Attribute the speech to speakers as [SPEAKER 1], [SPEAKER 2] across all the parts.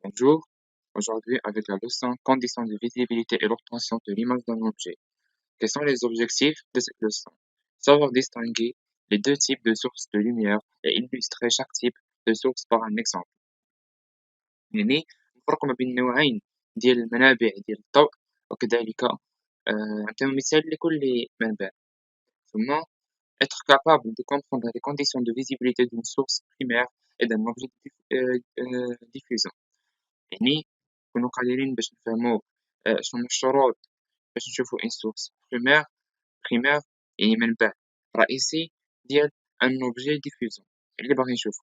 [SPEAKER 1] Bonjour, aujourd'hui avec la leçon conditions de visibilité et l'obtention de l'image d'un objet. Quels sont les objectifs de cette leçon? Savoir distinguer les deux types de sources de lumière et illustrer chaque type de source par un exemple. يعني نفرق ما بين نوعين ديال المنابع ديال الضوء وكذلك نعطيو مثال لكل منبع. ثم être capable de comprendre les conditions de visibilité d'une source primaire et d'un objet diffusant. يعني نكونو قادرين باش نفهمو شنو هما الشروط باش نشوفو ان سورس primaire يعني منبع رئيسي ديال ان objet diffusant اللي باغي نشوفو.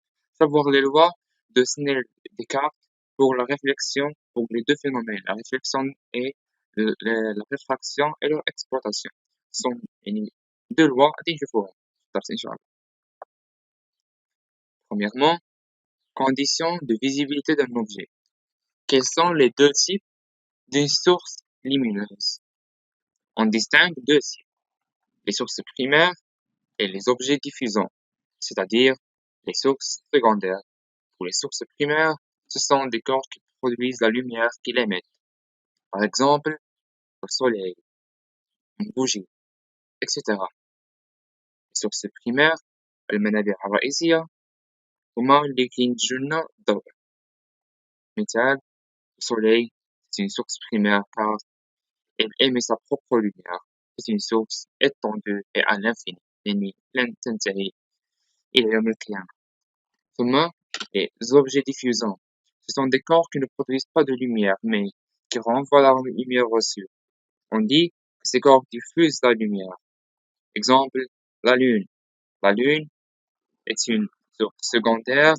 [SPEAKER 1] savoir les lois de Snell Descartes pour la réflexion pour les deux phénomènes, la réflexion et la réfraction et leur exploitation. Ce sont يعني deux lois غادي نشوفوهم في الدرس ان شاء الله. Premièrement, conditions de visibilité d'un objet. Quels sont les deux types d'une source lumineuse? On distingue deux types, les sources primaires et les objets diffusants, c'est-à-dire les sources secondaires. Pour les sources primaires, ce sont des corps qui produisent la lumière qu'ils émettent. Par exemple, le soleil, une bougie, etc. Les sources primaires, المنابع الرئيسية هما اللي كينتجو لنا الضوء. مثال, le soleil, c'est une source primaire car elle émet sa propre lumière. C'est une source étendue et à l'infini. يعني لن تنتهي إلى يوم القيامة. ثم, les objets diffusants. Ce sont des corps qui ne produisent pas de lumière, mais qui renvoient la lumière reçue. On dit que ces corps diffusent la lumière. Exemple, la Lune. La Lune est une source secondaire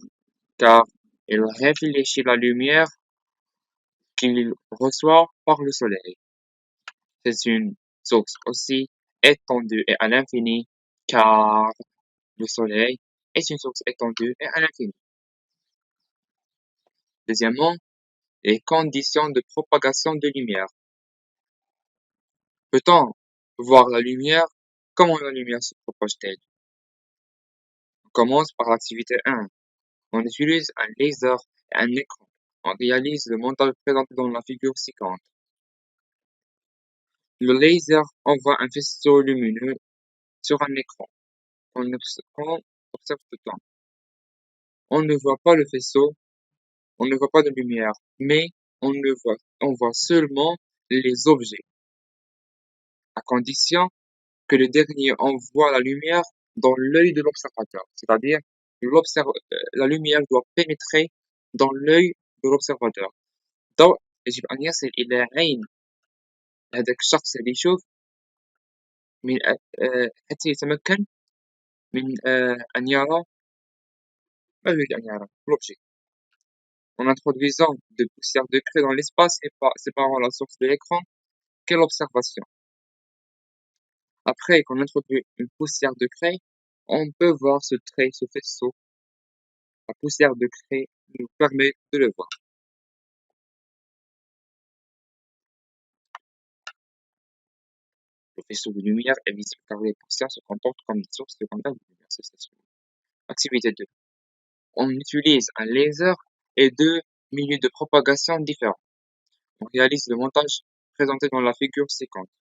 [SPEAKER 1] car elle réfléchit la lumière qu'il reçoit par le Soleil. C'est une source aussi étendue et à l'infini car le Soleil est une source étendue et à l'infini. Deuxièmement, les conditions de propagation de lumière. Peut-on voir la lumière? Comment la lumière se propage-t-elle? On commence par l'activité 1. On utilise un laser et un écran. On réalise le montage présenté dans la figure ci-contre. Le laser envoie un faisceau lumineux sur un écran qu'on observe tout le temps. On ne voit pas le faisceau, on ne voit pas de lumière, mais on voit seulement les objets, à condition que le dernier envoie la lumière dans l'œil de l'observateur. C'est-à-dire, la lumière doit pénétrer dans l'œil de l'observateur. الضوء يجب أن يصل إلى عين هذاك الشخص اللي يشوف من حتى يتمكن من أن يرى ما يريد أن يرى l'objet. En introduisant de poussières de craie dans l'espace séparant la source de l'écran, quelle observation? Après qu'on introduit une poussière de craie, on peut voir ce trait, ce faisceau. La poussière de craie nous permet de le voir. Le faisceau de lumière est visible car les poussières se comportent comme des sources secondaires de lumière. Activité 2. On utilise un laser et deux milieux de propagation différents. On réalise le montage présenté dans la figure ci-contre.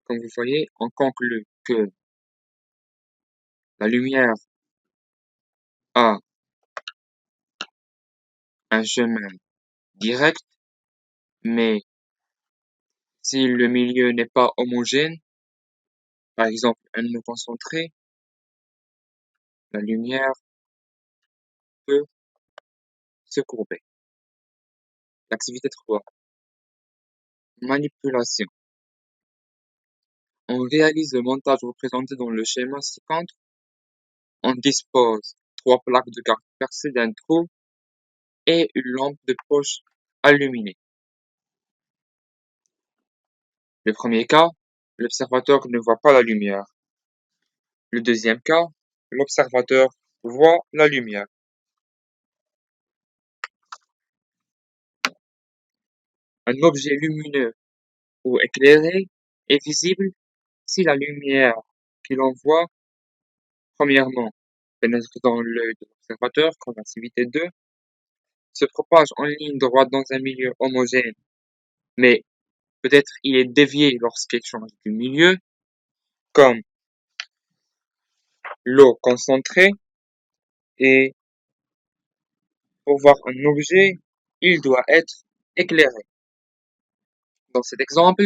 [SPEAKER 1] Comme vous voyez, on conclut que la lumière a un chemin direct, mais si le milieu n'est pas homogène, par exemple un nœud concentré, la lumière peut se courber. L'activité 3. Manipulation. On réalise le montage représenté dans le schéma ci-contre. On dispose 3 plaques de garde percées d'un trou et une lampe de poche illuminée. Le premier cas, l'observateur ne voit pas la lumière. Le deuxième cas, l'observateur voit la lumière. Un objet lumineux ou éclairé est visible si la lumière qu'il envoie, premièrement, pénètre dans l'œil de l'observateur, comme activité 2, se propage en ligne droite dans un milieu homogène, mais peut-être il est dévié lorsqu'il change de milieu, comme l'eau concentrée, et pour voir un objet, il doit être éclairé. Dans cet exemple,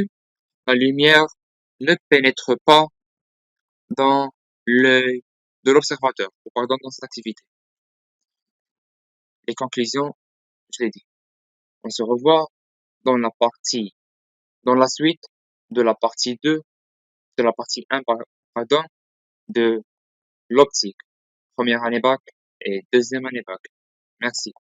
[SPEAKER 1] la lumière ne pénètre pas dans l'œil de l'observateur, ou pardon, dans cette activité. Les conclusions, je l'ai dit. On se revoit dans dans la suite de la partie 2, de la partie 1, pardon, de l'optique. Première année bac et deuxième année bac. Merci.